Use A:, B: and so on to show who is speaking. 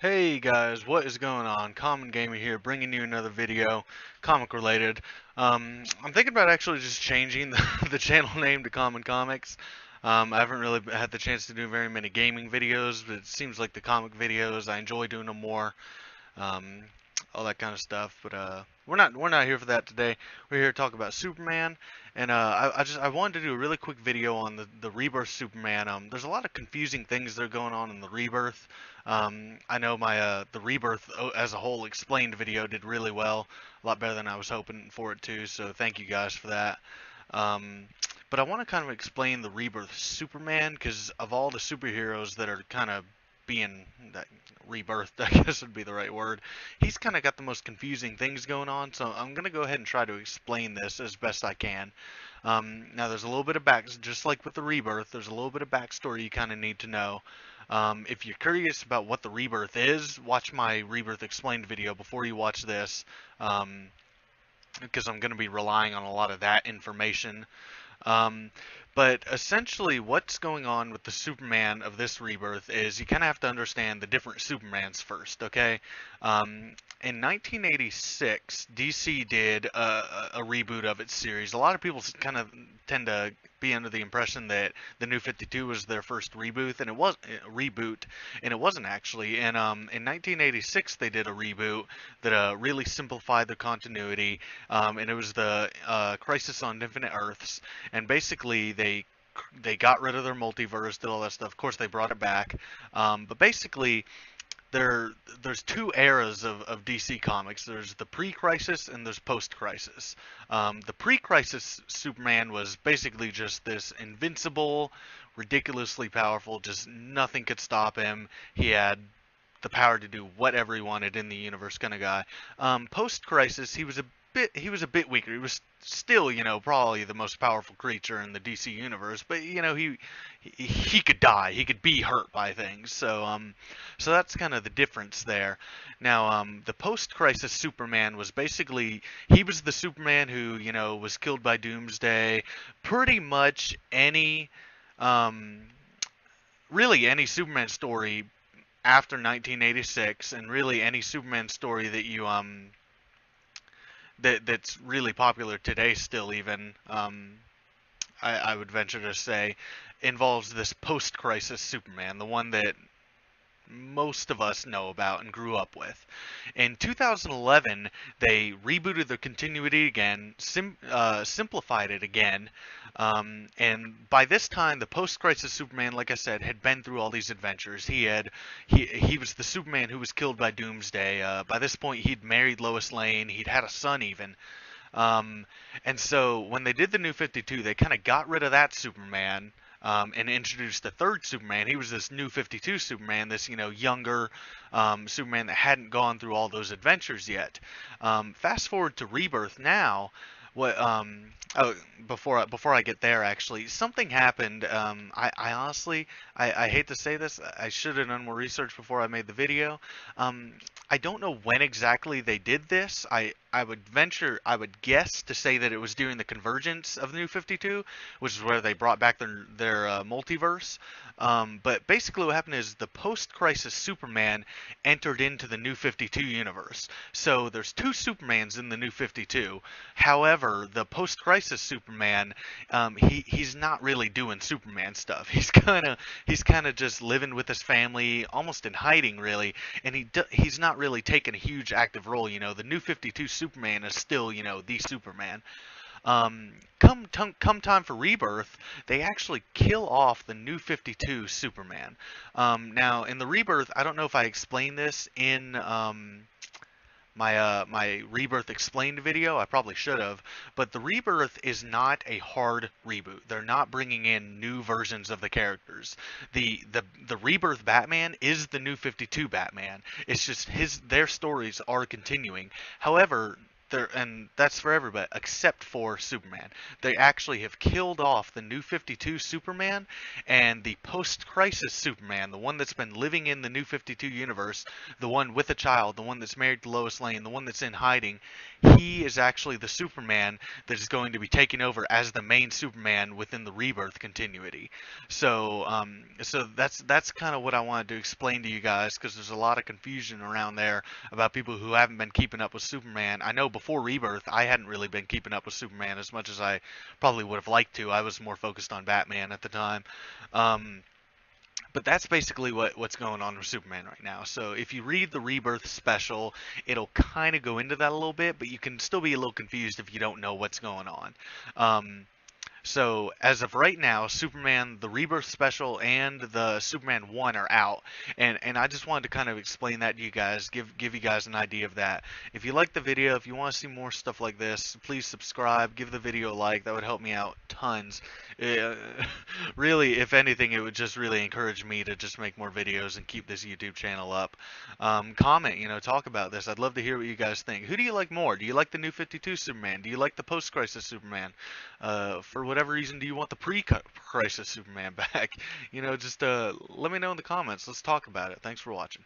A: Hey guys, what is going on? Common Gamer here, bringing you another video, comic related. I'm thinking about actually just changing the channel name to Common Comics. I haven't really had the chance to do very many gaming videos, but it seems like the comic videos, I enjoy doing them more. Um, all that kind of stuff. But we're not here for that today. We're here to talk about Superman, and I wanted to do a really quick video on the Rebirth Superman. There's a lot of confusing things that are going on in the Rebirth. I know my the Rebirth as a whole explained video did really well, a lot better than I was hoping for it to. So thank you guys for that. Um, but I want to kind of explain the Rebirth Superman because of all the superheroes that are kind of being that rebirthed, I guess would be the right word. He's kind of got the most confusing things going on, so I'm gonna go ahead and try to explain this as best I can. Now, there's a little bit of just like with the rebirth, there's a little bit of backstory you kind of need to know. If you're curious about what the rebirth is, watch my rebirth explained video before you watch this, because I'm going to be relying on a lot of that information. Um, but essentially, what's going on with the Superman of this rebirth is you kind of have to understand the different Supermans first, okay? In 1986, DC did a reboot of its series. A lot of people kind of tend to be under the impression that the New 52 was their first reboot, and it wasn't actually. And in 1986, they did a reboot that really simplified the continuity, and it was the Crisis on Infinite Earths, and basically they got rid of their multiverse, did all that stuff. Of course, they brought it back, but basically there's two eras of DC Comics. There's the pre-crisis and there's post-crisis. The pre-crisis Superman was basically just this invincible, ridiculously powerful, just nothing could stop him. He had the power to do whatever he wanted in the universe kind of guy. Post-crisis, he was a bit weaker. He was still, probably the most powerful creature in the DC universe, but he could die. He could be hurt by things. So that's kind of the difference there. Now, the post-crisis Superman was basically he was the Superman who, was killed by Doomsday. Pretty much really any Superman story after 1986, and really any Superman story that that's really popular today still even, I would venture to say, involves this post-crisis Superman, the one that most of us know about and grew up with. In 2011, they rebooted the continuity again, simplified it again, and by this time, the post-crisis Superman, like I said, had been through all these adventures. He was the Superman who was killed by Doomsday. By this point, he'd married Lois Lane. He'd had a son even. And so when they did the New 52, they kind of got rid of that Superman, and introduced the third Superman. He was this New 52 Superman, this younger Superman that hadn't gone through all those adventures yet. Fast forward to Rebirth now. What oh, before I get there, actually, something happened. I honestly, I hate to say this, I should have done more research before I made the video. I don't know when exactly they did this. I would guess to say that it was during the convergence of the New 52, which is where they brought back their multiverse. But basically what happened is the post-crisis Superman entered into the New 52 universe. So there's two Supermans in the New 52. However, the post-crisis Superman, he's not really doing Superman stuff. He's kind of just living with his family, almost in hiding really, and he's not really taking a huge active role. The New 52 Superman is still, the Superman. Come time for Rebirth, they actually kill off the New 52 Superman. Now, in the Rebirth, I don't know if I explained this in my Rebirth explained video. I probably should have, but the Rebirth is not a hard reboot. They're not bringing in new versions of the characters. The Rebirth Batman is the New 52 Batman. It's just their stories are continuing. However, and that's for everybody except for Superman. They actually have killed off the New 52 Superman and the post-crisis Superman, the one that's been living in the New 52 universe, the one with a child, the one that's married to Lois Lane, the one that's in hiding. He is actually the Superman that is going to be taking over as the main Superman within the Rebirth continuity. So that's kind of what I wanted to explain to you guys, because there's a lot of confusion around there about people who haven't been keeping up with Superman. I know before Rebirth, I hadn't really been keeping up with Superman as much as I probably would have liked to. I was more focused on Batman at the time. Um, but that's basically what's going on with Superman right now. So if you read the Rebirth special, it'll kind of go into that a little bit, but you can still be a little confused if you don't know what's going on. So as of right now, Superman, the Rebirth special, and the Superman 1 are out, and I just wanted to kind of explain that to you guys, give you guys an idea of that. If you like the video, if you want to see more stuff like this, please subscribe, give the video a like. That would help me out tons. Uh, Really, if anything, it would just really encourage me to just make more videos and keep this YouTube channel up. Comment, talk about this. I'd love to hear what you guys think. Who do you like more? Do you like the New 52 Superman? Do you like the post-crisis Superman? For whatever reason, do you want the pre-crisis Superman back? Just let me know in the comments. Let's talk about it. Thanks for watching.